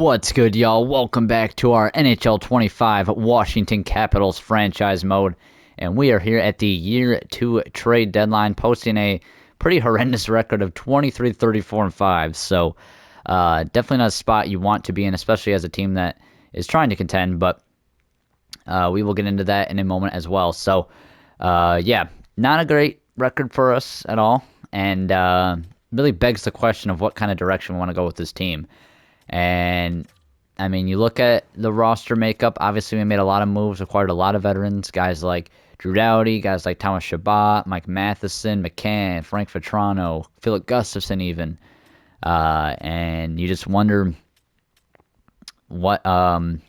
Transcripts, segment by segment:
What's good, y'all? Welcome back to our NHL 25 Washington Capitals franchise mode. And we are here at the Year 2 trade deadline, posting a pretty horrendous record of 23, 34, and 5. So, definitely not a spot you want to be in, especially as a team that is trying to contend. But we will get into that in a moment as well. So, yeah, not a great record for us at all. And really begs the question of what kind of direction we want to go with this team. And, I mean, you look at the roster makeup, obviously we made a lot of moves, acquired a lot of veterans, guys like Drew Doughty, guys like Thomas Chabot, Mike Matheson, McCann, Frank Vetrano, Philip Gustafson even. And you just wonder what, what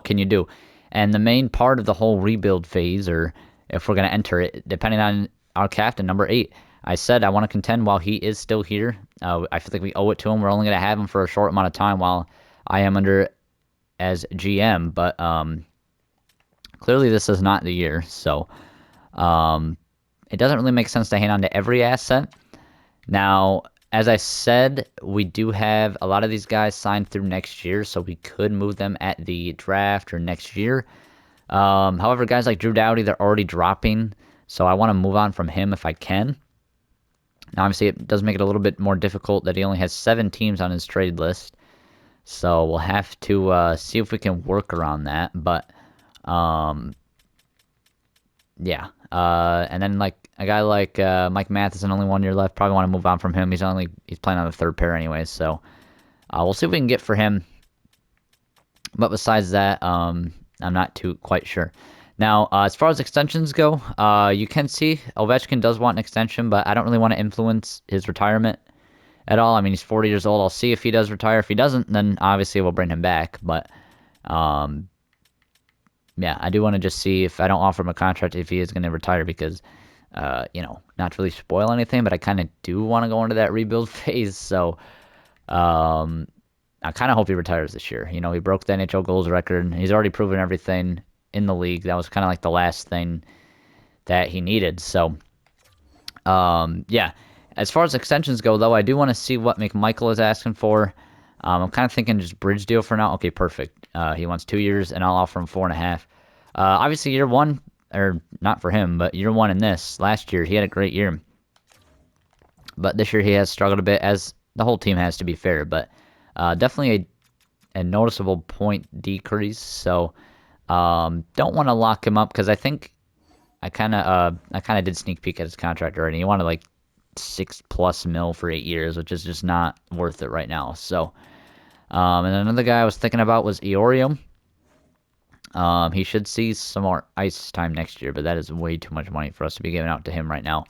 can you do? And the main part of the whole rebuild phase, or if we're going to enter it, depending on our captain, number 8, I said I want to contend while he is still here. I feel like we owe it to him. We're only going to have him for a short amount of time while I am under as GM, but clearly this is not the year. So it doesn't really make sense to hang on to every asset. Now, as I said, we do have a lot of these guys signed through next year, so we could move them at the draft or next year. However, guys like Drew Doughty, they're already dropping, so I want to move on from him if I can. Now, obviously, it does make it a little bit more difficult that he only has 7 teams on his trade list. So we'll have to see if we can work around that. But, yeah. And then, like, a guy like Mike Matheson, only 1 year left. Probably want to move on from him. He's playing on the third pair anyway. So we'll see what we can get for him. But besides that, I'm not quite sure. Now, as far as extensions go, you can see Ovechkin does want an extension, but I don't really want to influence his retirement at all. I mean, he's 40 years old. I'll see if he does retire. If he doesn't, then obviously we'll bring him back. But, yeah, I do want to just see if I don't offer him a contract if he is going to retire because, not to really spoil anything, but I kind of do want to go into that rebuild phase. So, I kind of hope he retires this year. You know, he broke the NHL goals record. He's already proven everything in the league. That was kind of like the last thing that he needed. So, yeah. As far as extensions go, though, I do want to see what McMichael is asking for. I'm kind of thinking just bridge deal for now. Okay, perfect. He wants 2 years, and I'll offer him 4.5. Obviously, year one, or not for him, but year one in this, last year, he had a great year. But this year he has struggled a bit, as the whole team has, to be fair. But definitely a noticeable point decrease. So, don't want to lock him up because I think I kind of did sneak peek at his contract already. He wanted like 6+ mil for 8 years, which is just not worth it right now. So, and another guy I was thinking about was Iorio. He should see some more ice time next year, but that is way too much money for us to be giving out to him right now.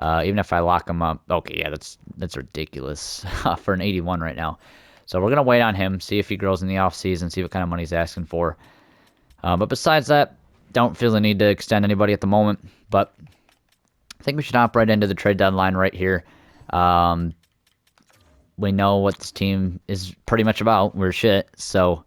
Even if I lock him up, okay, yeah, that's ridiculous for an 81 right now. So we're gonna wait on him, see if he grows in the offseason, see what kind of money he's asking for. But besides that, don't feel the need to extend anybody at the moment. But I think we should hop right into the trade deadline right here. We know what this team is pretty much about. We're shit, so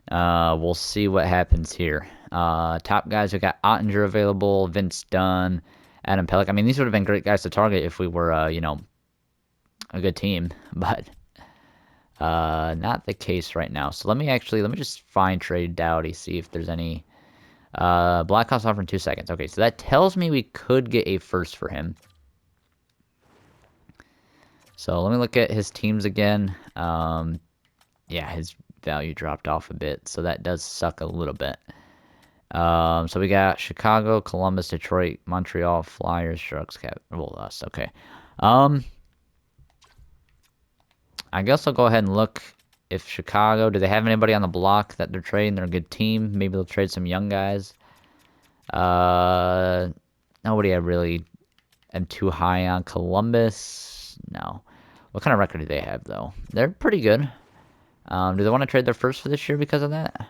we'll see what happens here. Top guys, we got Ottinger available, Vince Dunn, Adam Pelech. I mean, these would have been great guys to target if we were, a good team, but not the case right now. So let me just find trade Doughty, see if there's any. Blackhawks offer in 2 seconds. Okay, so that tells me we could get a first for him. So let me look at his teams again. Yeah, his value dropped off a bit, so that does suck a little bit. So we got Chicago, Columbus, Detroit, Montreal, Flyers, Sharks, us. Okay. I guess I'll go ahead and look if Chicago, do they have anybody on the block that they're trading? They're a good team. Maybe they'll trade some young guys. Nobody I really am too high on. Columbus, no. What kind of record do they have, though? They're pretty good. Do they want to trade their first for this year because of that?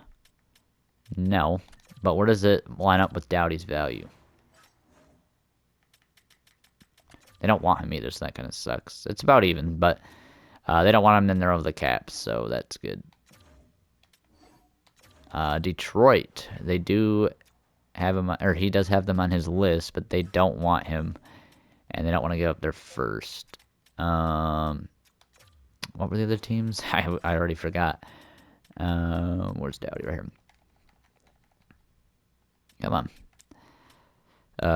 No. But where does it line up with Doughty's value? They don't want him either, so that kind of sucks. It's about even, but they don't want him, then they're over the cap, so that's good. Detroit, they do have him, or he does have them on his list, but they don't want him, and they don't want to give up their first. What were the other teams? I already forgot. Where's Doughty? Right here. Come on.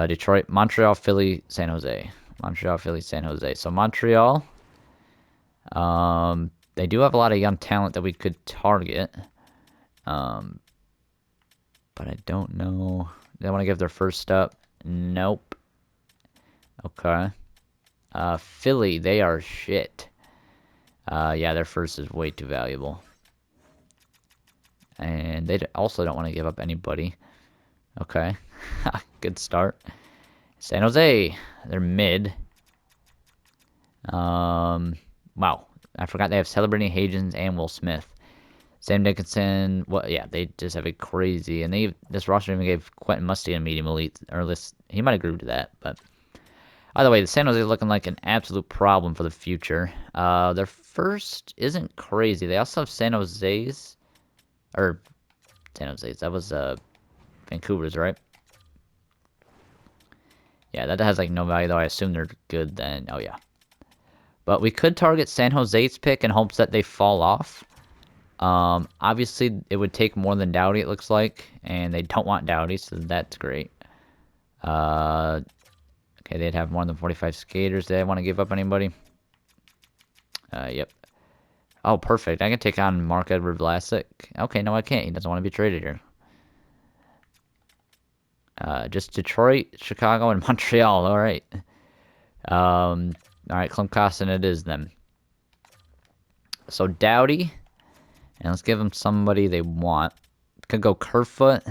Detroit, Montreal, Philly, San Jose. Montreal, Philly, San Jose. So Montreal, they do have a lot of young talent that we could target. But I don't know. They want to give their first up. Nope. Okay. Philly, they are shit. Yeah, their first is way too valuable. And they also don't want to give up anybody. Okay. Good start. San Jose, they're mid. Wow. I forgot they have Celebrating Hagens and Will Smith. Sam Dickinson, well, yeah, they just have a crazy, and this roster even gave Quentin Musty a medium elite, or this, he might have agreed to that, but either way, the San Jose is looking like an absolute problem for the future. Their first isn't crazy. They also have San Jose's, that was Vancouver's, right? Yeah, that has like no value though. I assume they're good then. Oh yeah. But we could target San Jose's pick in hopes that they fall off. Obviously, it would take more than Doughty, it looks like. And they don't want Doughty, so that's great. Okay, they'd have more than 45 skaters. Do they want to give up anybody? Yep. Oh, perfect. I can take on Mark Edward Vlasic. Okay, no, I can't. He doesn't want to be traded here. Just Detroit, Chicago, and Montreal. All right. All right, Klim Kostin it is then. So Doughty, and let's give them somebody they want. Could go Kerfoot.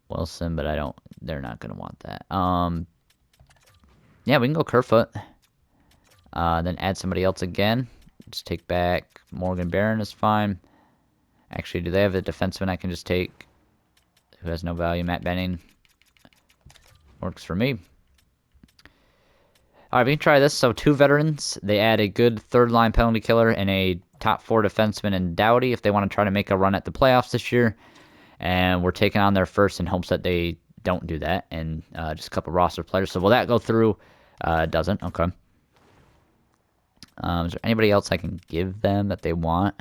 Wilson, but they're not gonna want that. Yeah, we can go Kerfoot. Then add somebody else again. Just take back Morgan Barron is fine. Actually, do they have a defenseman I can just take who has no value? Matt Benning. Works for me. Alright, we can try this. So 2 veterans. They add a good third-line penalty killer and a top 4 defenseman in Doughty if they want to try to make a run at the playoffs this year. And we're taking on their first in hopes that they don't do that. And just a couple roster players. So will that go through? It doesn't. Okay. Is there anybody else I can give them that they want?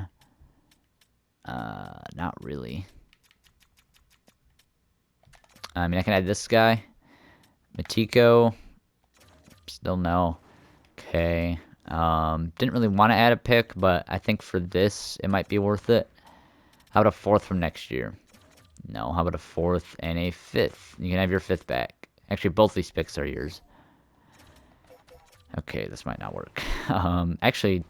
Not really. I mean, I can add this guy. Matiko. Still no. Okay. Didn't really want to add a pick, but I think for this, it might be worth it. How about a 4th from next year? No. How about a 4th and a 5th? You can have your 5th back. Actually, both these picks are yours. Okay, this might not work. Actually,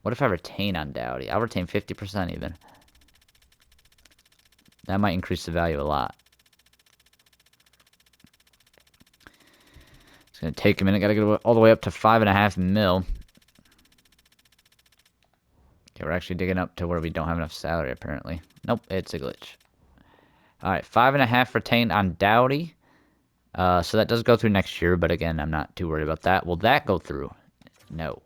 what if I retain on Doughty? I'll retain 50% even. That might increase the value a lot. It's going to take a minute. Got to go all the way up to 5.5 mil. Okay, we're actually digging up to where we don't have enough salary, apparently. Nope, it's a glitch. Alright, 5.5 retained on Doughty. So that does go through next year, but again, I'm not too worried about that. Will that go through? No.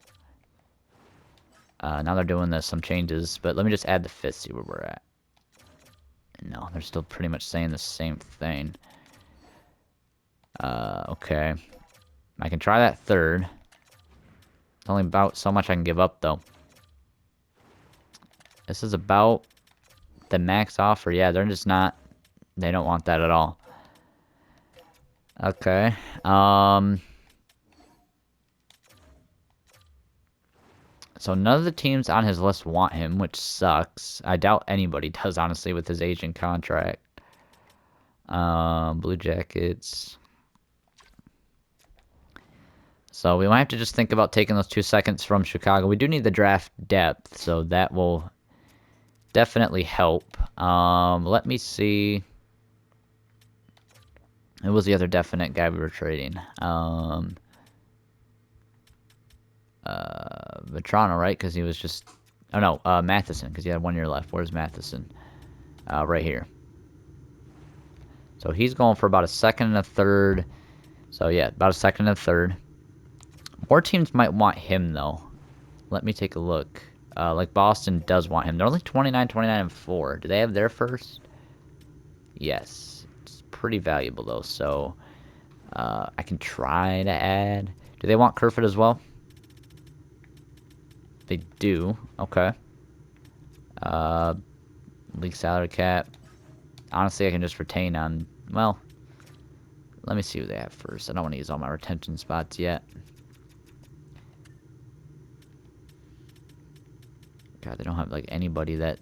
Now they're doing some changes, but let me just add the 5th, see where we're at. No, they're still pretty much saying the same thing. Okay. I can try that 3rd. It's only about so much I can give up, though. This is about the max offer. Yeah, they're just not... They don't want that at all. Okay. So none of the teams on his list want him, which sucks. I doubt anybody does, honestly, with his agent contract. Blue Jackets... So we might have to just think about taking those 2 seconds from Chicago. We do need the draft depth, so that will definitely help. Let me see. Who was the other definite guy we were trading? Vetrano, right? Because he was just... Oh, no, Matheson, because he had 1 year left. Where's Matheson? Right here. So he's going for about a 2nd and a 3rd. So, yeah, about a 2nd and a 3rd. More teams might want him, though. Let me take a look. Like, Boston does want him. They're only 29, 29, and 4. Do they have their first? Yes. It's pretty valuable, though. So, I can try to add Do they want Kerfoot as well? They do. Okay. League salary cap. Honestly, I can just retain on... Well, let me see who they have first. I don't want to use all my retention spots yet. God, they don't have, like, anybody that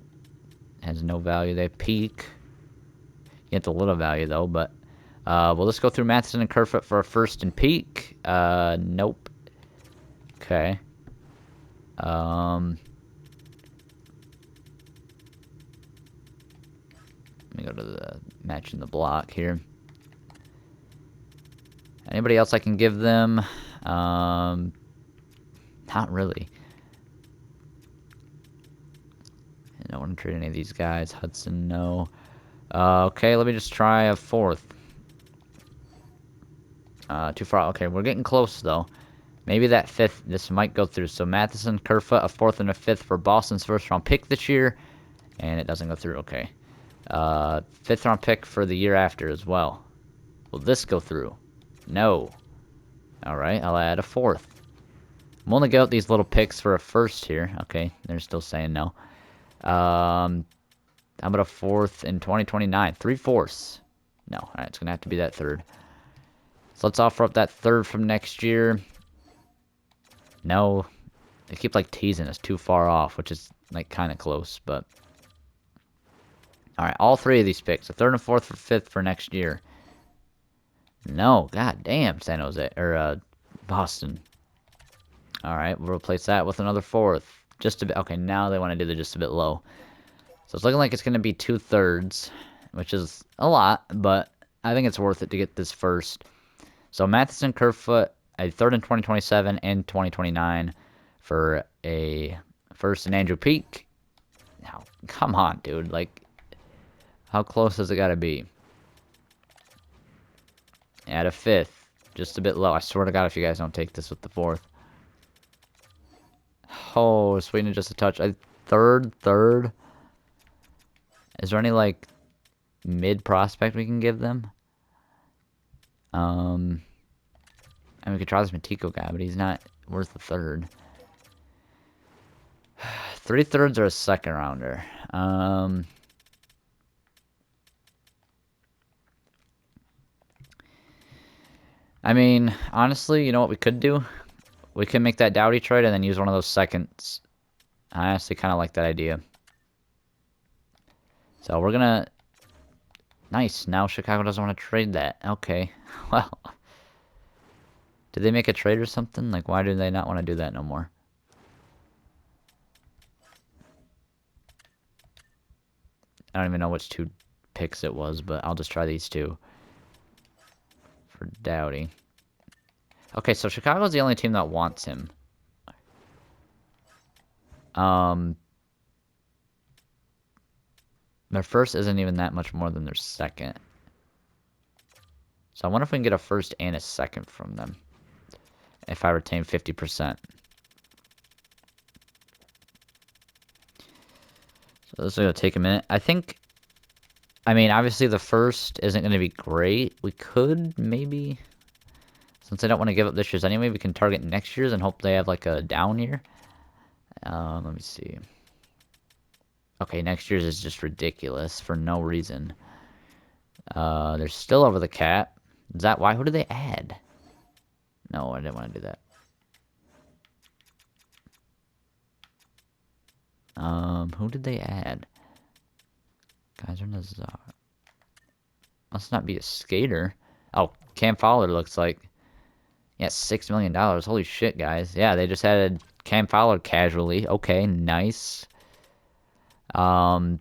has no value. They peak. You get the little value, though, but... we'll just go through Matheson and Kerfoot for a first and peak. Nope. Okay. Let me go to the matching the block here. Anybody else I can give them? Not really. I don't want to trade any of these guys. Hudson, no. Okay, let me just try a fourth. Too far. Okay, we're getting close, though. Maybe that fifth, this might go through. So Matheson, Kerfoot, a fourth and a fifth for Boston's first-round pick this year. And it doesn't go through. Okay. Fifth-round pick for the year after as well. Will this go through? No. Alright, I'll add a fourth. I'm only going to get these little picks for a first here. Okay, they're still saying no. How about a fourth in 2029? 3/4. No, alright, it's going to have to be that third. So let's offer up that third from next year. No. They keep, like, teasing us too far off, which is, like, kind of close, but... Alright, all three of these picks. A third and fourth for fifth for next year. No, god damn, San Jose, or, Boston. Alright, we'll replace that with another fourth. Just a bit, okay, now they want to do the just a bit low. So it's looking like it's going to be 2/3, which is a lot, but I think it's worth it to get this first. So Matheson, Kerfoot, a third in 2027 and 2029 for a first and Andrew Peak. Now, come on, dude. Like, how close has it got to be? Add a fifth. Just a bit low. I swear to God, if you guys don't take this with the fourth. Oh, Sweden just a touch. A third. Is there any, like, mid prospect we can give them? And we could try this Matiko guy, but he's not worth a third. 3/3 or a second rounder. I mean, honestly, you know what we could do? We could make that Doughty trade and then use one of those seconds. I honestly kind of like that idea. So we're gonna... Nice, now Chicago doesn't want to trade that. Okay, well... Did they make a trade or something? Like, why do they not want to do that no more? I don't even know which two picks it was, but I'll just try these two. For Doughty. Okay, so Chicago's the only team that wants him. Their first isn't even that much more than their second. So I wonder if we can get a first and a second from them. If I retain 50%. So this is going to take a minute. I think... I mean, obviously the first isn't going to be great. We could maybe... Since I don't want to give up this year's anyway, we can target next year's and hope they have like a down year. Let me see. Okay, next year's is just ridiculous for no reason. They're still over the cap. Is that why? Who did they add? No, I didn't want to do that. Who did they add? Guys are Nazar. Must not be a skater. Oh, Cam Fowler looks like. Yeah, $6 million. Holy shit, guys. Yeah, they just added Cam Fowler casually. Okay, nice. Foligno,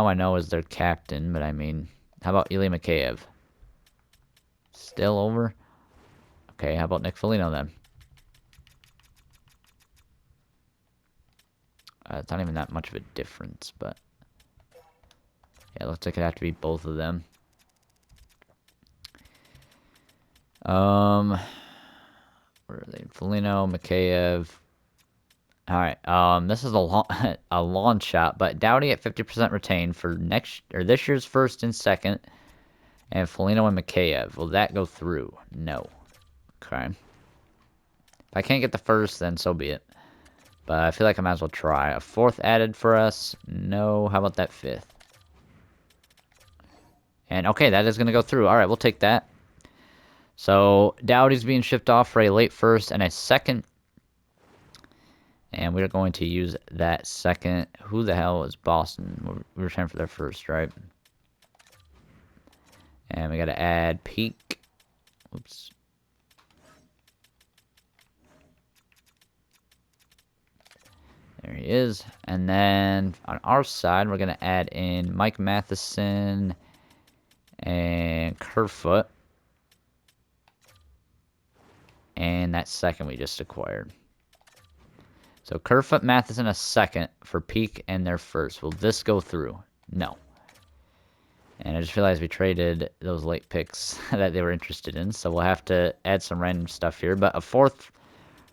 I know, is their captain, but I mean, how about Ilya Mikheyev? Still over? Okay, how about Nick Foligno then? It's not even that much of a difference, but... Yeah, it looks like it'd have to be both of them. Where are they? Foligno, Mikheyev. Alright, this is a long shot, but Doughty at 50% retained for this year's first and second. And Foligno and Mikheyev. Will that go through? No. Okay. If I can't get the first, then so be it. But I feel like I might as well try. A fourth added for us? No. How about that fifth? And okay, that is going to go through. All right, we'll take that. So Doughty's being shipped off for a late first and a second. And we're going to use that second. Who the hell is Boston? We were trying for their first, right? And we got to add Peak. Oops. There he is. And then on our side, we're going to add in Mike Matheson and Kerfoot. And that second we just acquired. So Kerfoot, Matheson, a second for Peak and their first. Will this go through? No. And I just realized we traded those late picks that they were interested in. So we'll have to add some random stuff here. But a fourth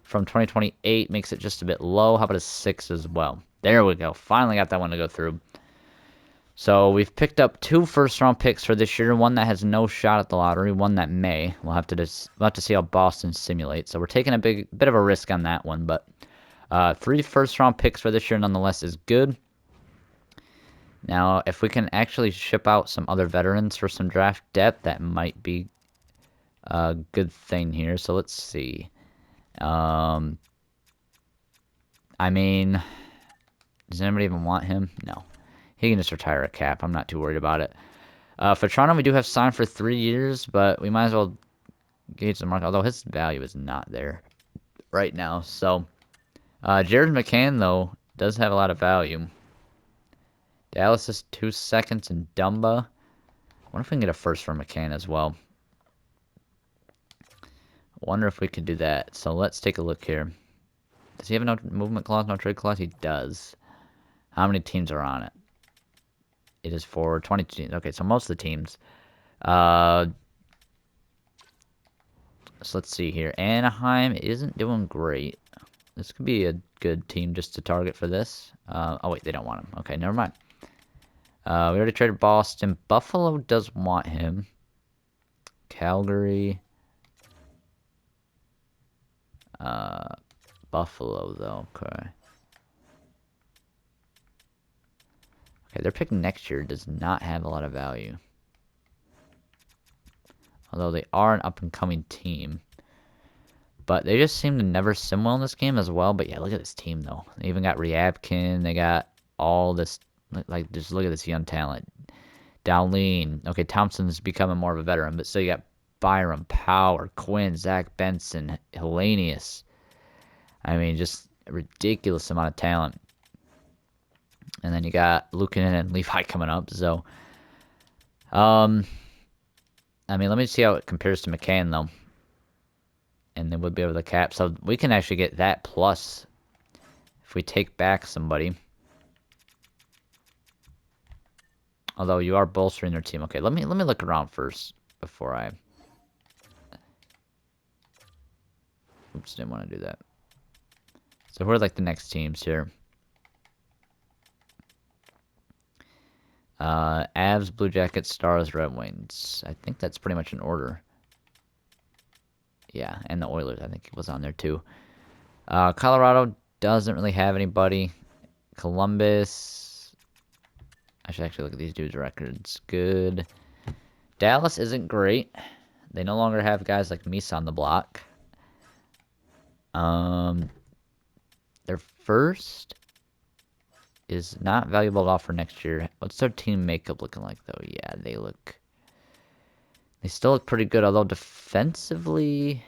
from 2028 makes it just a bit low. How about a 6 as well? There we go. Finally got that one to go through. So we've picked up 2 first-round picks for this year. One that has no shot at the lottery. One that may. We'll have to see how Boston simulates. So we're taking a bit of a risk on that one. But 3 first-round picks for this year nonetheless is good. Now, if we can actually ship out some other veterans for some draft depth, that might be a good thing here. So let's see. I mean, does anybody even want him? No. He can just retire a cap. I'm not too worried about it. For Toronto, we do have signed for 3 years, but we might as well gauge the market, although his value is not there right now. So, Jared McCann, though, does have a lot of value. Dallas is 2 seconds, and Dumba. I wonder if we can get a first for McCann as well. I wonder if we could do that. So let's take a look here. Does he have no movement clause, no trade clause? He does. How many teams are on it? It is for 20 teams. Okay, so most of the teams. So let's see here. Anaheim isn't doing great. This could be a good team just to target for this. Oh, wait, they don't want him. Okay, never mind. We already traded Boston. Buffalo does want him. Calgary. Buffalo, though. Okay. Okay, their pick next year does not have a lot of value. Although they are an up-and-coming team. But they just seem to never sim well in this game as well. But yeah, look at this team, though. They even got Ryabkin. They got all this, like, just look at this young talent. Dowling. Okay, Thompson's becoming more of a veteran. But still, you got Byram, Power, Quinn, Zach Benson, Hellenius. I mean, just a ridiculous amount of talent. And then you got Luukkonen and Levi coming up. So, I mean, let me see how it compares to McCann, though. And then we'll be able to cap. So we can actually get that plus if we take back somebody. Although you are bolstering their team. Okay, let me look around first before I... Oops, didn't want to do that. So who are like the next teams here? Avs, Blue Jackets, Stars, Red Wings. I think that's pretty much in order. Yeah, and the Oilers, I think it was on there too. Colorado doesn't really have anybody. Columbus. I should actually look at these dudes' records. Good. Dallas isn't great. They no longer have guys like Misa on the block. Their first is not valuable at all for next year. What's their team makeup looking like, though? Yeah, they still look pretty good, although defensively,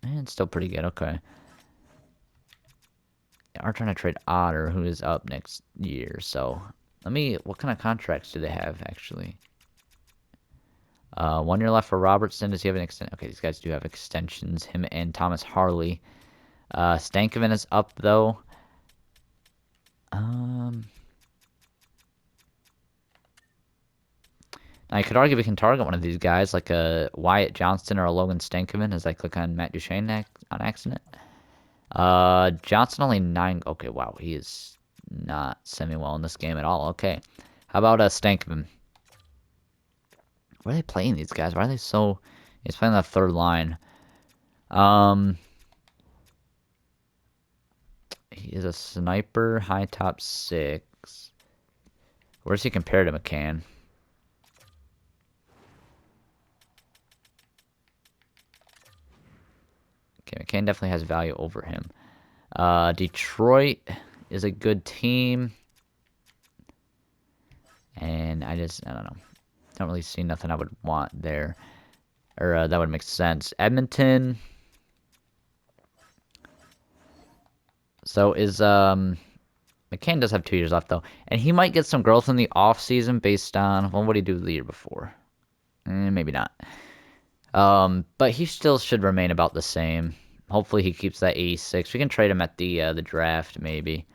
it's still pretty good. Okay. They are trying to trade Otter, who is up next year. So, what kind of contracts do they have, actually? 1 year left for Robertson. Does he have an extension? Okay, these guys do have extensions. Him and Thomas Harley. Stankoven is up, though. I could argue we can target one of these guys, like a Wyatt Johnston or a Logan Stankoven, as I click on Matt Duchene on accident. Johnson only 9. Okay, wow, he is not semi-well in this game at all. Okay, how about Stankoven? Where are they playing these guys? Why are they so He's playing the third line. He is a sniper, high top 6. Where's he compared to McCann? Okay, McCann definitely has value over him. Detroit is a good team. And I don't know. Don't really see nothing I would want there. Or that would make sense. Edmonton. So is, McCann does have 2 years left, though. And he might get some growth in the offseason based on, well, what did he do the year before? Maybe not. But he still should remain about the same. Hopefully he keeps that 86. We can trade him at the draft, maybe.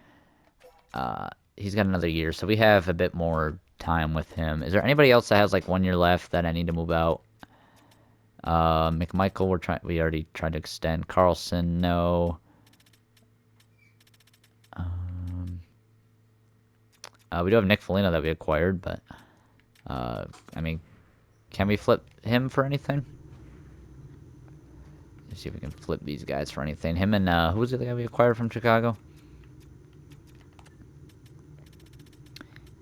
He's got another year, so we have a bit more time with him. Is there anybody else that has like 1 year left that I need to move out? McMichael, we already tried to extend. Carlson, no. We do have Nick Foligno that we acquired, but I mean, can we flip him for anything? Let's see if we can flip these guys for anything. Him and who was the other guy we acquired from Chicago?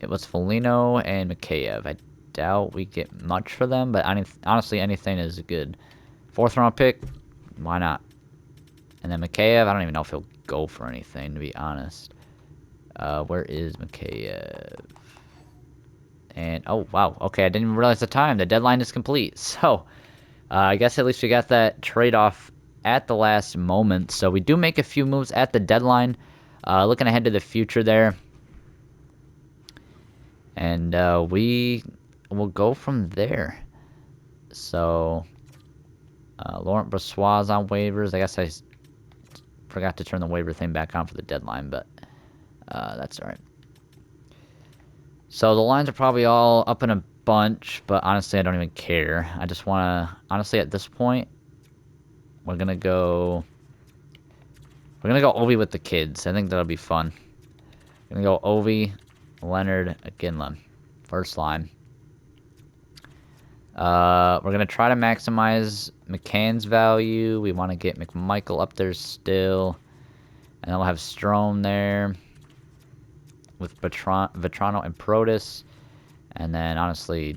It was Foligno and Mikheyev. I doubt we get much for them, but honestly, anything is good. 4th round pick, why not? And then Mikheyev, I don't even know if he'll go for anything, to be honest. Where is Mikheyev? And, oh, wow. Okay, I didn't even realize the time. The deadline is complete. So, I guess at least we got that trade-off at the last moment. So, we do make a few moves at the deadline. Looking ahead to the future there. And we will go from there. So, Laurent Brossois on waivers. I guess I forgot to turn the waiver thing back on for the deadline, but that's all right. So the lines are probably all up in a bunch, but honestly, I don't even care. I just want to, honestly, at this point, we're going to go Ovi with the kids. I think that'll be fun. We're going to go Ovi, Leonard, Ginla. First line. We're going to try to maximize McCann's value. We want to get McMichael up there still. And then we'll have Strome there with Vetrano and Protus. And then, honestly,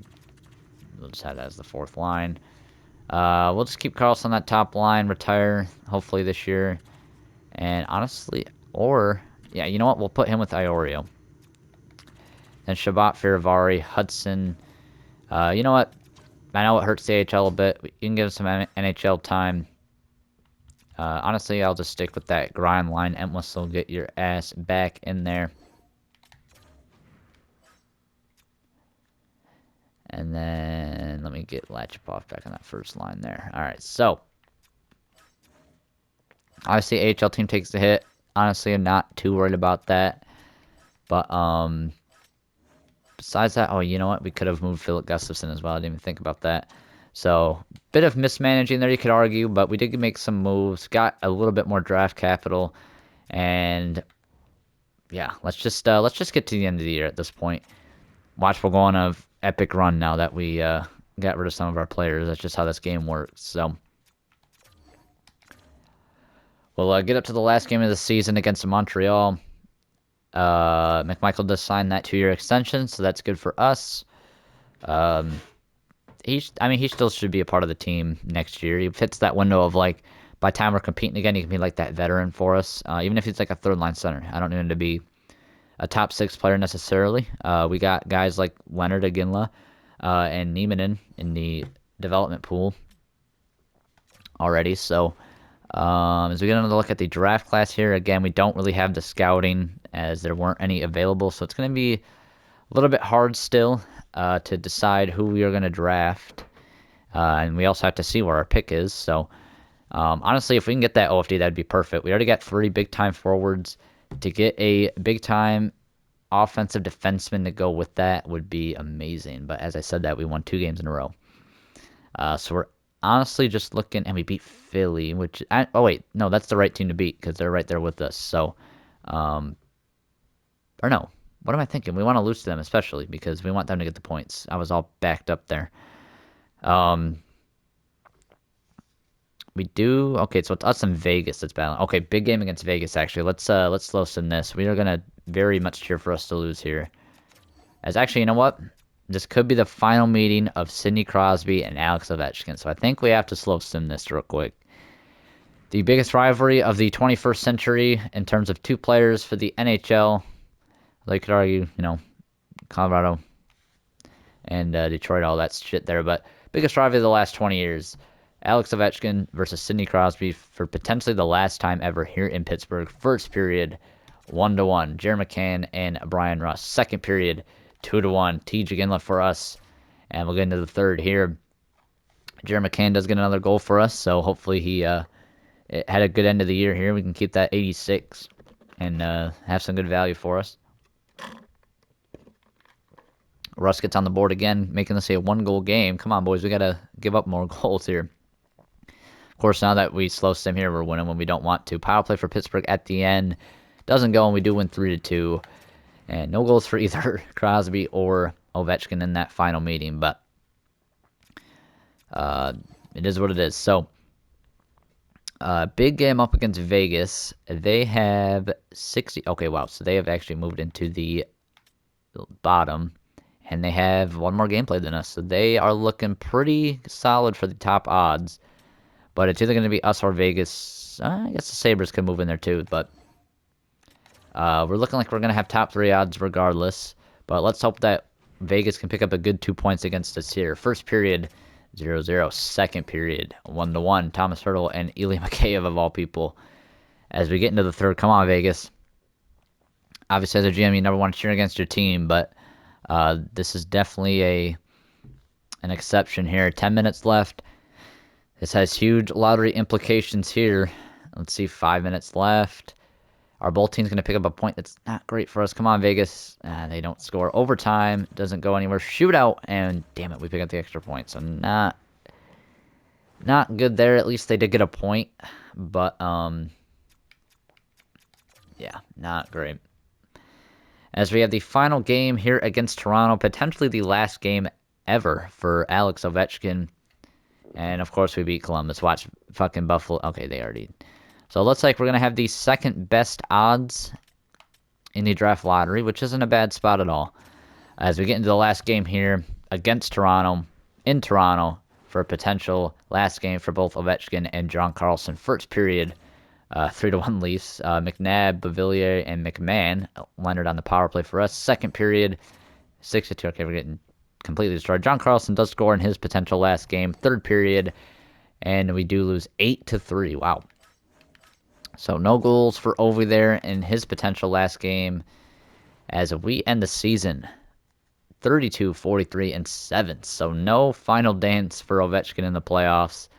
we'll just have that as the 4th line. We'll just keep Carlson on that top line, retire, hopefully, this year. And, honestly, yeah, you know what? We'll put him with Iorio. Then Shabbat, Firavari, Hudson. You know what? I know it hurts the AHL a bit. You can give him some NHL time. Honestly, I'll just stick with that grind line. Entwistle, get your ass back in there. And then let me get Latchipov back on that first line there. All right, so obviously AHL team takes the hit. Honestly, I'm not too worried about that. But besides that, oh, you know what? We could have moved Philip Gustafson as well. I didn't even think about that. So bit of mismanaging there, you could argue, but we did make some moves. Got a little bit more draft capital, and yeah, let's just get to the end of the year at this point. Watch, we'll go on a epic run now that we got rid of some of our players. That's just how this game works. So we'll get up to the last game of the season against Montreal. McMichael does sign that 2-year extension, so that's good for us. He still should be a part of the team next year. He fits that window of, like, by the time we're competing again, he can be like that veteran for us. Even if he's like a 3rd-line center. I don't need him to be a top 6 player necessarily. We got guys like Leonard Ginla and Niemanen in the development pool already. So as we get another look at the draft class here, again, we don't really have the scouting as there weren't any available. So it's going to be a little bit hard still to decide who we are going to draft. And we also have to see where our pick is. So honestly, if we can get that OFD, that'd be perfect. We already got 3 big-time forwards. To get a big-time offensive defenseman to go with that would be amazing. But as I said that, we won 2 games in a row. So we're honestly just looking, and we beat Philly, which, oh wait, no, that's the right team to beat because they're right there with us. So, or no, what am I thinking? We want to lose to them, especially because we want them to get the points. I was all backed up there. We do. Okay, so it's us and Vegas that's battling. Okay, big game against Vegas, actually. Let's slow sim this. We are going to very much cheer for us to lose here. As actually, you know what? This could be the final meeting of Sidney Crosby and Alex Ovechkin. So I think we have to slow sim this real quick. The biggest rivalry of the 21st century in terms of two players for the NHL. They could argue, Colorado and Detroit, all that shit there. But biggest rivalry of the last 20 years. Alex Ovechkin versus Sidney Crosby for potentially the last time ever here in Pittsburgh. First period, 1-1. Jeremy McCann and Brian Russ. Second period, 2-1. TJ Ginla for us. And we'll get into the third here. Jeremy McCann does get another goal for us, so hopefully he had a good end of the year here. We can keep that 86 and have some good value for us. Russ gets on the board again, making this a one-goal game. Come on, boys. We got to give up more goals here. Of course, now that we slow sim here, we're winning when we don't want to. Power play for Pittsburgh at the end. Doesn't go, and we do win 3-2. And no goals for either Crosby or Ovechkin in that final meeting. But it is what it is. So, big game up against Vegas. They have 60. Okay, wow. So they have actually moved into the bottom. And they have one more game played than us. So they are looking pretty solid for the top odds. But it's either going to be us or Vegas. I guess the Sabres can move in there too. But we're looking like we're going to have top 3 odds regardless. But let's hope that Vegas can pick up a good 2 points against us here. First period, 0-0. Second period, 1-1. Thomas Hertl and Ilya Mikheyev of all people. As we get into the third, come on, Vegas. Obviously, as a GM, you never want to cheer against your team, but this is definitely an exception here. 10 minutes left. This has huge lottery implications here. Let's see, 5 minutes left. Our both team's going to pick up a point that's not great for us. Come on, Vegas. They don't score. Overtime doesn't go anywhere. Shootout, and damn it, we pick up the extra point. So not good there. At least they did get a point, but yeah, not great. As we have the final game here against Toronto, potentially the last game ever for Alex Ovechkin. And, of course, we beat Columbus. Watch fucking Buffalo. Okay, they already... So it looks like we're going to have the second best odds in the draft lottery, which isn't a bad spot at all. As we get into the last game here against Toronto, in Toronto, for a potential last game for both Ovechkin and John Carlson. First period, 3-1 Leafs. McNabb, Beauvillier, and McMahon. Leonard on the power play for us. Second period, 6-2. Okay, we're getting completely destroyed. John Carlson does score in his potential last game. Third period, and we do lose 8-3. Wow. So no goals for Ovi there in his potential last game. As we end the season, 32, 43, and 7. So no final dance for Ovechkin in the playoffs.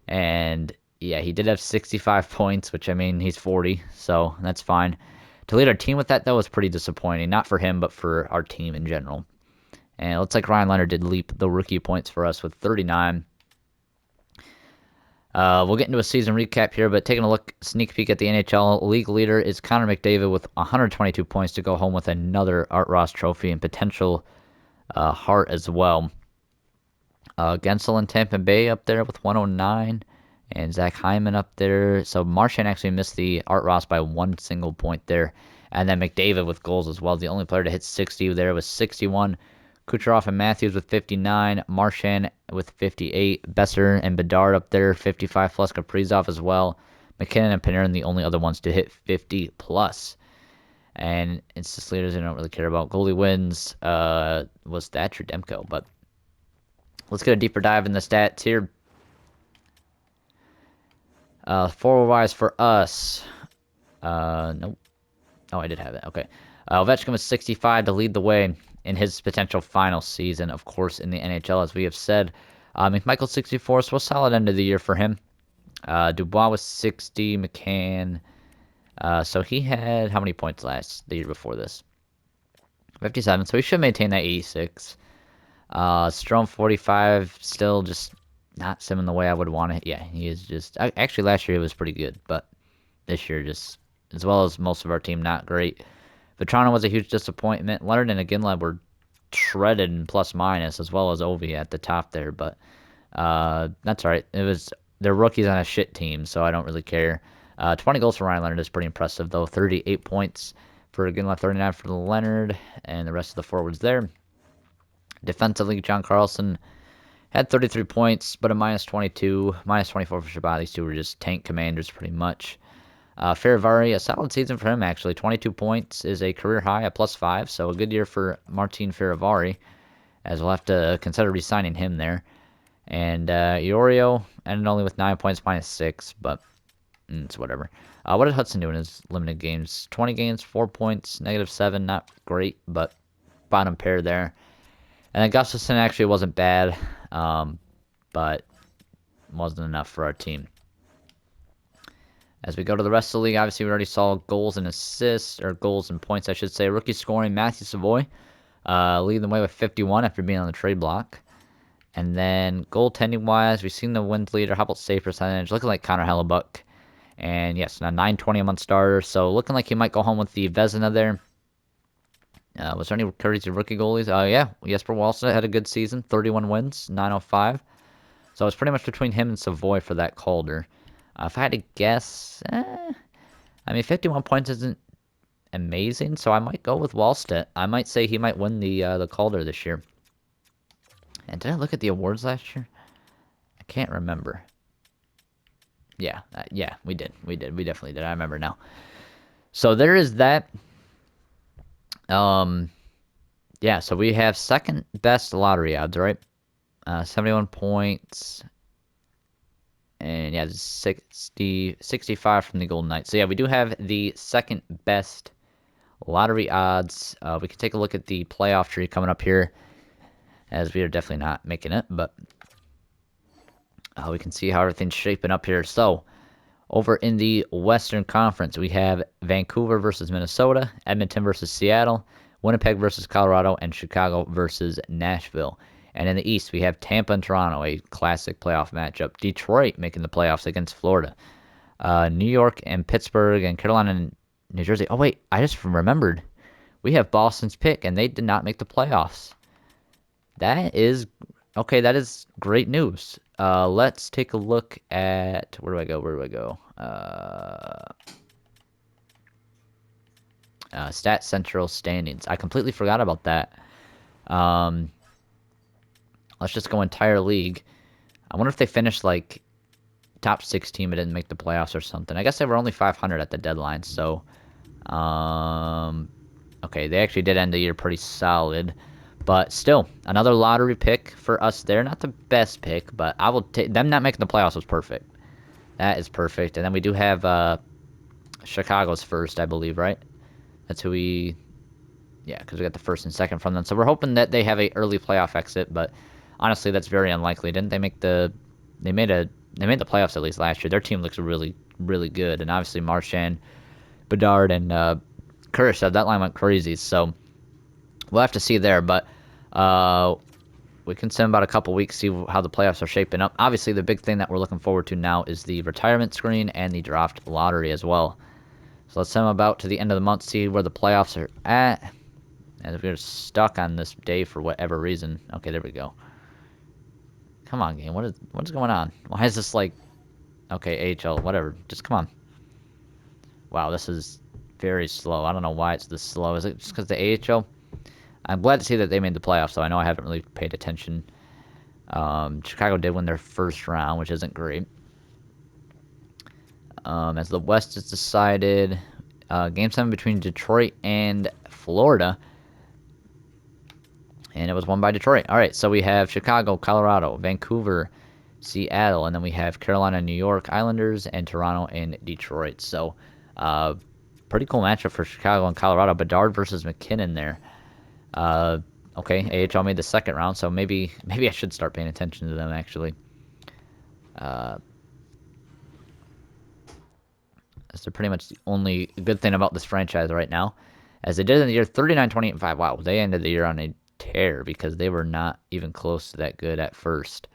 And yeah, he did have 65 points, which, I mean, he's 40, so that's fine. To lead our team with that, though, was pretty disappointing. Not for him, but for our team in general. And it looks like Ryan Leonard did leap the rookie points for us with 39. We'll get into a season recap here, but taking a look, sneak peek at the NHL, league leader is Connor McDavid with 122 points to go home with another Art Ross trophy and potential Hart as well. Gensel and Tampa Bay up there with 109, and Zach Hyman up there. So Marchand actually missed the Art Ross by 1 single point there. And then McDavid with goals as well. The only player to hit 60 there was 61. Kucherov and Matthews with 59, Marchand with 58, Besser and Bedard up there, 55 plus, Kaprizov as well. McKinnon and Panarin the only other ones to hit 50 plus. And it's just leaders I don't really care about. Goalie wins was Thatcher Demko, but let's get a deeper dive in the stats here. Forward-wise for us, nope. Oh, I did have it. Okay. Ovechkin was 65 to lead the way in his potential final season, of course, in the NHL, as we have said. McMichael 64, so a solid end of the year for him. Dubois was 60, McCann. So he had how many points the year before this? 57, so he should maintain that 86. Strome 45, still just not simming the way I would want it. Yeah, he is just... Actually, last year he was pretty good, but this year just, as well as most of our team, not great. Vetrano was a huge disappointment. Leonard and Iginla were shredded in plus-minus, as well as Ovi at the top there. But that's all right. It was they're rookies on a shit team, so I don't really care. 20 goals for Ryan Leonard is pretty impressive, though. 38 points for Ginla, 39 for Leonard, and the rest of the forwards there. Defensively, John Carlson had 33 points, but a minus 22, minus 24 for Shabbat. These two were just tank commanders pretty much. Feravari, a solid season for him, actually. 22 points is a career high at +5, so a good year for Martin Feravari, as we'll have to consider re-signing him there. And Iorio ended only with 9 points, -6, but it's whatever. What did Hudson do in his limited games? 20 games, 4 points, -7, not great, but bottom pair there. And then Gustafson actually wasn't bad, but wasn't enough for our team. As we go to the rest of the league, obviously we already saw goals and assists, or goals and points, I should say. Rookie scoring, Matthew Savoy, leading the way with 51 after being on the trade block. And then goaltending-wise, we've seen the wins leader. How about save percentage? Looking like Connor Hellebuck. And yes, now 920 a month starter. So looking like he might go home with the Vezina there. Was there any crazy rookie goalies? Yeah, Jesper Wallstedt had a good season. 31 wins, 905. So it's pretty much between him and Savoy for that Calder. If I had to guess, I mean, 51 points isn't amazing, so I might go with Wallstedt. I might say he might win the Calder this year. And did I look at the awards last year? I can't remember. Yeah, we did. We definitely did. I remember now. So there is that. Yeah, so we have second best lottery odds, right? 71 points. And yeah, 65 from the Golden Knights. So yeah, we do have the second best lottery odds. We can take a look at the playoff tree coming up here, as we are definitely not making it, but we can see how everything's shaping up here. So over in the Western Conference, we have Vancouver versus Minnesota, Edmonton versus Seattle, Winnipeg versus Colorado, and Chicago versus Nashville. And in the East, we have Tampa and Toronto, a classic playoff matchup. Detroit making the playoffs against Florida. New York and Pittsburgh and Carolina and New Jersey. Oh, wait, I just remembered. We have Boston's pick, and they did not make the playoffs. That is great news. Let's take a look at where do I go? Stat Central standings. I completely forgot about that. Let's just go entire league. I wonder if they finished like top 6 team and didn't make the playoffs or something. I guess they were only 500 at the deadline, so okay, they actually did end the year pretty solid. But still, another lottery pick for us there. Not the best pick, but I will take them. Not making the playoffs was perfect. That is perfect. And then we do have Chicago's first, I believe, right? That's who we... Yeah, because we got the first and second from them. So we're hoping that they have a early playoff exit, but honestly, that's very unlikely. Didn't they make the... They made the playoffs at least last year. Their team looks really, really good. And obviously Marchand, Bedard, and Kurashev, that line went crazy. So we'll have to see there, but we can send about a couple weeks, see how the playoffs are shaping up. Obviously, the big thing that we're looking forward to now is the retirement screen and the draft lottery as well. So let's send them about to the end of the month, see where the playoffs are at. And if we're stuck on this day for whatever reason. Okay, there we go. Come on, game. What is going on? Why is this like... Okay, AHL, whatever. Just come on. Wow, this is very slow. I don't know why it's this slow. Is it just because the AHL... I'm glad to see that they made the playoffs, though. I know I haven't really paid attention. Chicago did win their first round, which isn't great. As the West is decided, Game 7 between Detroit and Florida. And it was won by Detroit. All right, so we have Chicago, Colorado, Vancouver, Seattle, and then we have Carolina, New York, Islanders, and Toronto and Detroit. So, pretty cool matchup for Chicago and Colorado. Bedard versus McKinnon there. Okay, AHL made the second round, so maybe I should start paying attention to them, actually. That's pretty much the only good thing about this franchise right now. As they did in the year 39, 28, and 5. Wow, they ended the year on a tear because they were not even close to that good at first.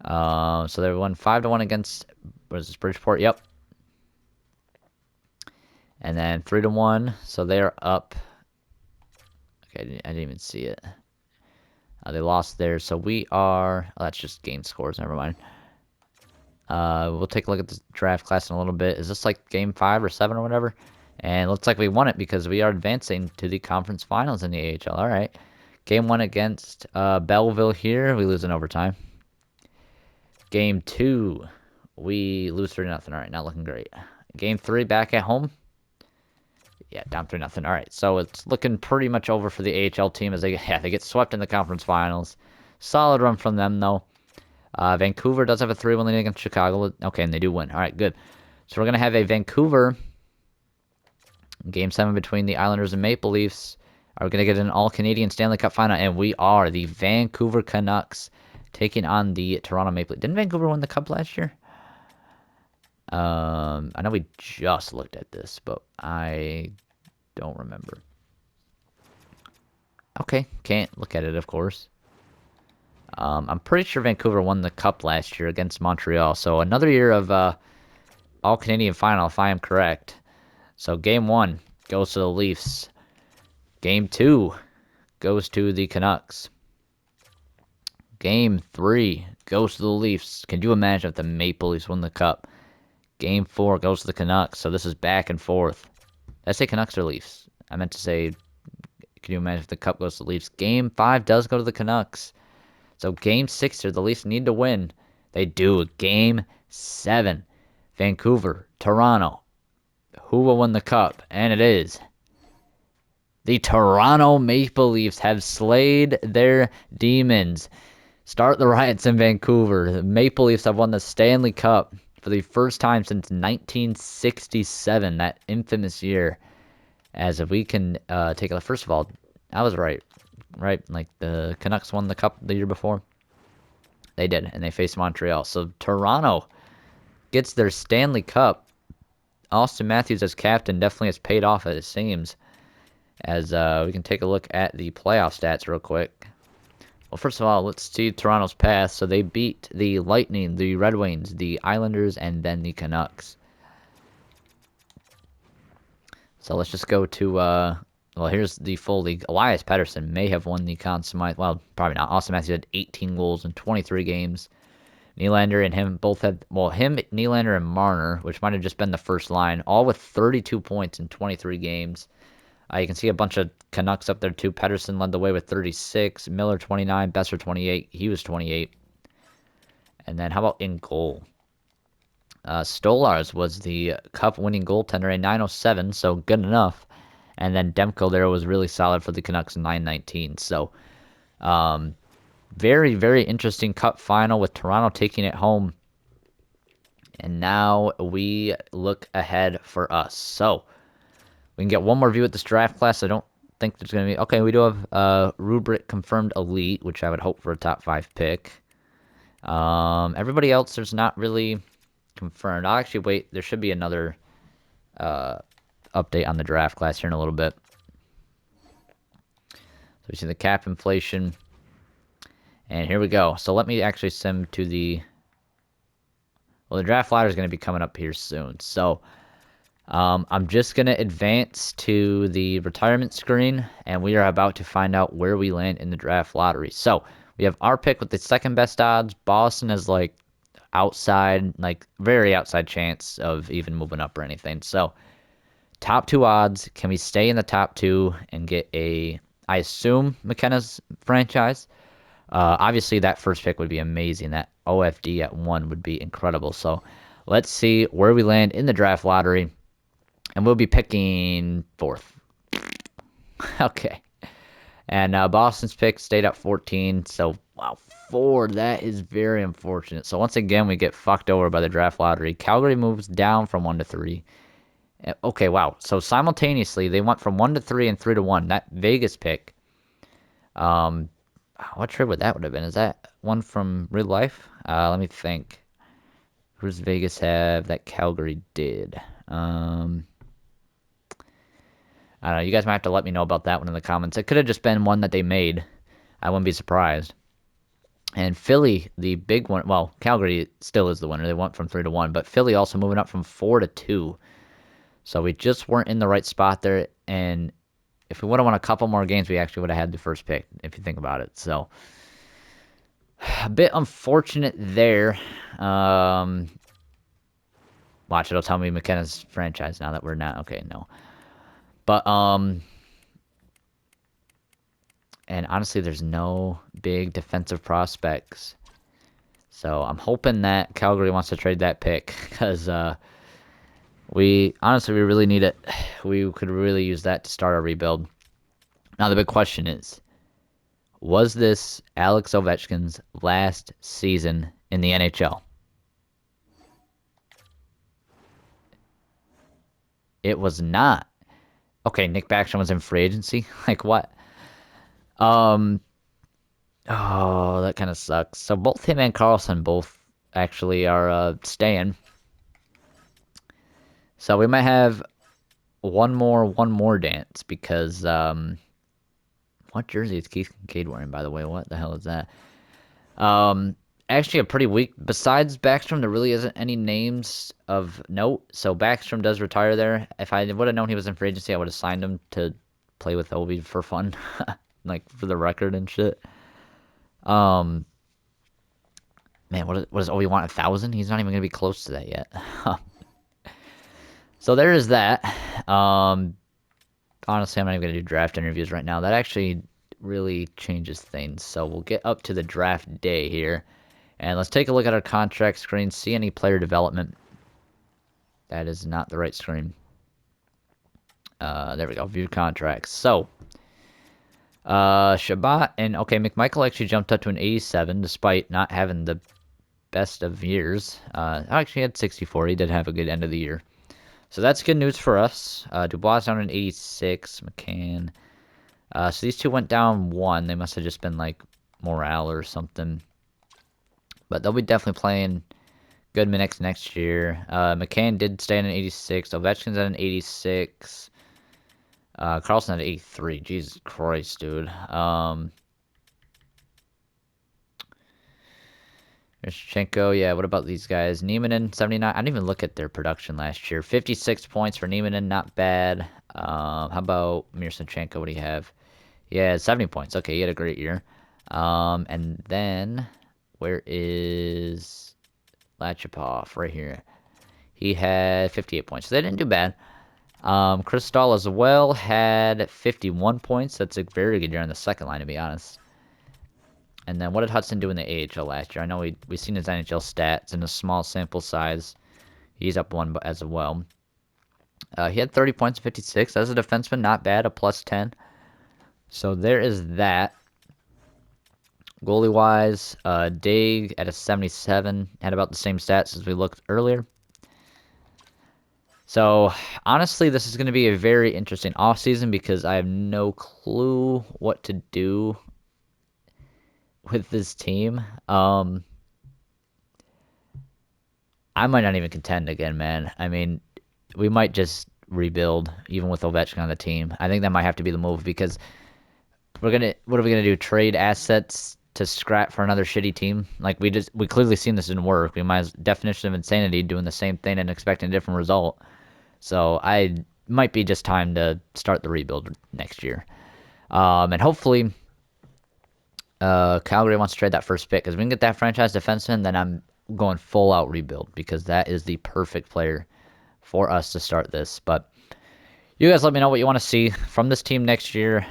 So they won 5-1 against, what is this, Bridgeport? Yep. And then 3-1, so they're up. Okay, I didn't even see it. They lost there, so we are... Oh, that's just game scores, never mind. We'll take a look at the draft class in a little bit. Is this like game 5 or 7 or whatever? And it looks like we won it because we are advancing to the conference finals in the AHL. All right. Game 1 against Belleville here. We lose in overtime. Game 2, we lose 3-0. All right, not looking great. Game 3, back at home. Yeah, down 3-0. All right, so it's looking pretty much over for the AHL team as they get swept in the conference finals. Solid run from them, though. Vancouver does have a 3-1 lead against Chicago. Okay, and they do win. All right, good. So we're going to have a Vancouver Game 7 between the Islanders and Maple Leafs. Are we going to get an all-Canadian Stanley Cup final? And we are. The Vancouver Canucks taking on the Toronto Maple Leafs. Didn't Vancouver win the Cup last year? I know we just looked at this, but I don't remember. Okay, can't look at it, of course. I'm pretty sure Vancouver won the Cup last year against Montreal. So another year of all-Canadian final, if I am correct. So Game 1 goes to the Leafs. Game 2 goes to the Canucks. Game 3 goes to the Leafs. Can you imagine if the Maple Leafs win the Cup? Game 4 goes to the Canucks. So this is back and forth. Did I say Canucks or Leafs? I meant to say, can you imagine if the Cup goes to the Leafs? Game 5 does go to the Canucks. So Game 6 here, the Leafs need to win. They do. Game 7, Vancouver, Toronto. Who will win the Cup? And it is the Toronto Maple Leafs have slayed their demons. Start the riots in Vancouver. The Maple Leafs have won the Stanley Cup for the first time since 1967, that infamous year. As if we can take a look. First of all, I was right. Right? Like the Canucks won the Cup the year before. They did, and they faced Montreal. So Toronto gets their Stanley Cup. Austin Matthews as captain definitely has paid off, it seems. As we can take a look at the playoff stats real quick. Well, first of all, let's see Toronto's path. So they beat the Lightning, the Red Wings, the Islanders, and then the Canucks. So let's just go to, well, here's the full league. Elias Pettersson may have won the Conn Smythe. Well, probably not. Austin Matthews had 18 goals in 23 games. Nylander and him both had, well, him, Nylander, and Marner, which might have just been the first line, all with 32 points in 23 games. You can see a bunch of Canucks up there, too. Pettersson led the way with 36. Miller, 29. Besser, 28. He was 28. And then how about in goal? Stolarz was the Cup-winning goaltender, a 907, so good enough. And then Demko there was really solid for the Canucks, 919. So, very, very interesting Cup final with Toronto taking it home. And now we look ahead for us. So, we can get one more view at this draft class. I don't think there's going to be... Okay, we do have Rubric confirmed elite, which I would hope for a top 5 pick. Everybody else, there's not really confirmed. I'll actually wait. There should be another update on the draft class here in a little bit. So we see the cap inflation. And here we go. So let me actually send to the... Well, the draft ladder is going to be coming up here soon. So I'm just going to advance to the retirement screen, and we are about to find out where we land in the draft lottery. So we have our pick with the second best odds. Boston is like outside, like very outside chance of even moving up or anything. So top 2 odds. Can we stay in the top 2 and get a, I assume, McKenna's franchise? Obviously, that first pick would be amazing. That OFD at 1 would be incredible. So let's see where we land in the draft lottery. And we'll be picking 4th. Okay. And Boston's pick stayed at 14. So, wow, 4. That is very unfortunate. So, once again, we get fucked over by the draft lottery. Calgary moves down from 1 to 3. Okay, wow. So, simultaneously, they went from 1 to 3 and 3 to 1. That Vegas pick. What trade would that have been? Is that one from real life? Let me think. Who does Vegas have that Calgary did? I don't know. You guys might have to let me know about that one in the comments. It could have just been one that they made. I wouldn't be surprised. And Philly, the big one. Well, Calgary still is the winner. They went from 3 to 1. But Philly also moving up from 4 to 2. So we just weren't in the right spot there. And if we would have won a couple more games, we actually would have had the first pick, if you think about it. So a bit unfortunate there. Watch, it'll tell me McKenna's franchise now that we're not. Okay, no. But, and honestly, there's no big defensive prospects. So I'm hoping that Calgary wants to trade that pick because we really need it. We could really use that to start our rebuild. Now the big question is, was this Alex Ovechkin's last season in the NHL? It was not. Okay, Nick Backstrom was in free agency. Like what? Um. Oh, that kind of sucks. So both him and Carlson both actually are staying. So we might have one more dance because what jersey is Keith Kincaid wearing, by the way? What the hell is that? Um, actually a pretty weak. Besides Backstrom, there really isn't any names of note. So Backstrom does retire there. If I would have known he was in free agency, I would have signed him to play with Ovi for fun, like for the record and shit. Um, man, what does Ovi want? 1,000? He's not even gonna be close to that yet. So there is that. Honestly, I'm not even gonna do draft interviews right now. That actually really changes things. So we'll get up to the draft day here. And let's take a look at our contract screen, see any player development. That is not the right screen. There we go, view contracts. So, Shabbat and, okay, McMichael actually jumped up to an 87 despite not having the best of years. Actually had 64. He did have a good end of the year. So that's good news for us. Dubois down an 86. McCann. So these two went down 1. They must have just been like morale or something. But they'll be definitely playing good minutes next year. McCann did stay at an 86. Ovechkin's at an 86. Carlson at 83. Jesus Christ, dude. Yashchenko, yeah, what about these guys? Niemanen, 79. I didn't even look at their production last year. 56 points for Niemanen, not bad. How about Mirsanchenko? What do you have? Yeah, 70 points. Okay, he had a great year. And then, where is Lachapov? Right here. He had 58 points. So they didn't do bad. Chris Stahl as well had 51 points. That's a very good year on the second line, to be honest. And then what did Hudson do in the AHL last year? I know we've seen his NHL stats in a small sample size. He's up 1 as well. He had 30 points, 56. As a defenseman, not bad, a plus 10. So there is that. Goalie-wise, Daig at a 77. Had about the same stats as we looked earlier. So, honestly, this is going to be a very interesting offseason because I have no clue what to do with this team. I might not even contend again, man. I mean, we might just rebuild, even with Ovechkin on the team. I think that might have to be the move because what are we gonna do? Trade assets to scrap for another shitty team? Like we clearly seen this didn't work. We might as definition of insanity doing the same thing and expecting a different result. So I might be just time to start the rebuild next year. And hopefully Calgary wants to trade that first pick because we can get that franchise defenseman, then I'm going full out rebuild because that is the perfect player for us to start this. But you guys let me know what you want to see from this team next year.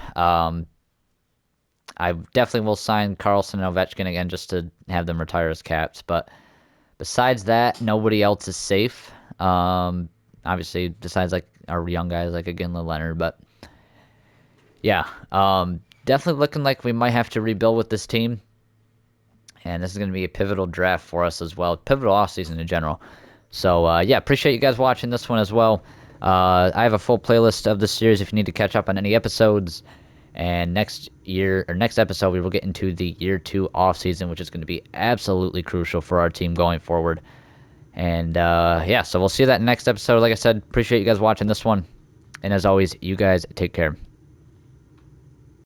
I definitely will sign Carlson and Ovechkin again just to have them retire as Caps. But besides that, nobody else is safe. Obviously, besides like our young guys like Iginla Leonard. But yeah, definitely looking like we might have to rebuild with this team. And this is going to be a pivotal draft for us as well. Pivotal offseason in general. So, yeah, appreciate you guys watching this one as well. I have a full playlist of this series if you need to catch up on any episodes. And next episode, we will get into the year 2 offseason, which is going to be absolutely crucial for our team going forward. And, yeah, so we'll see you that next episode. Like I said, appreciate you guys watching this one. And as always, you guys take care.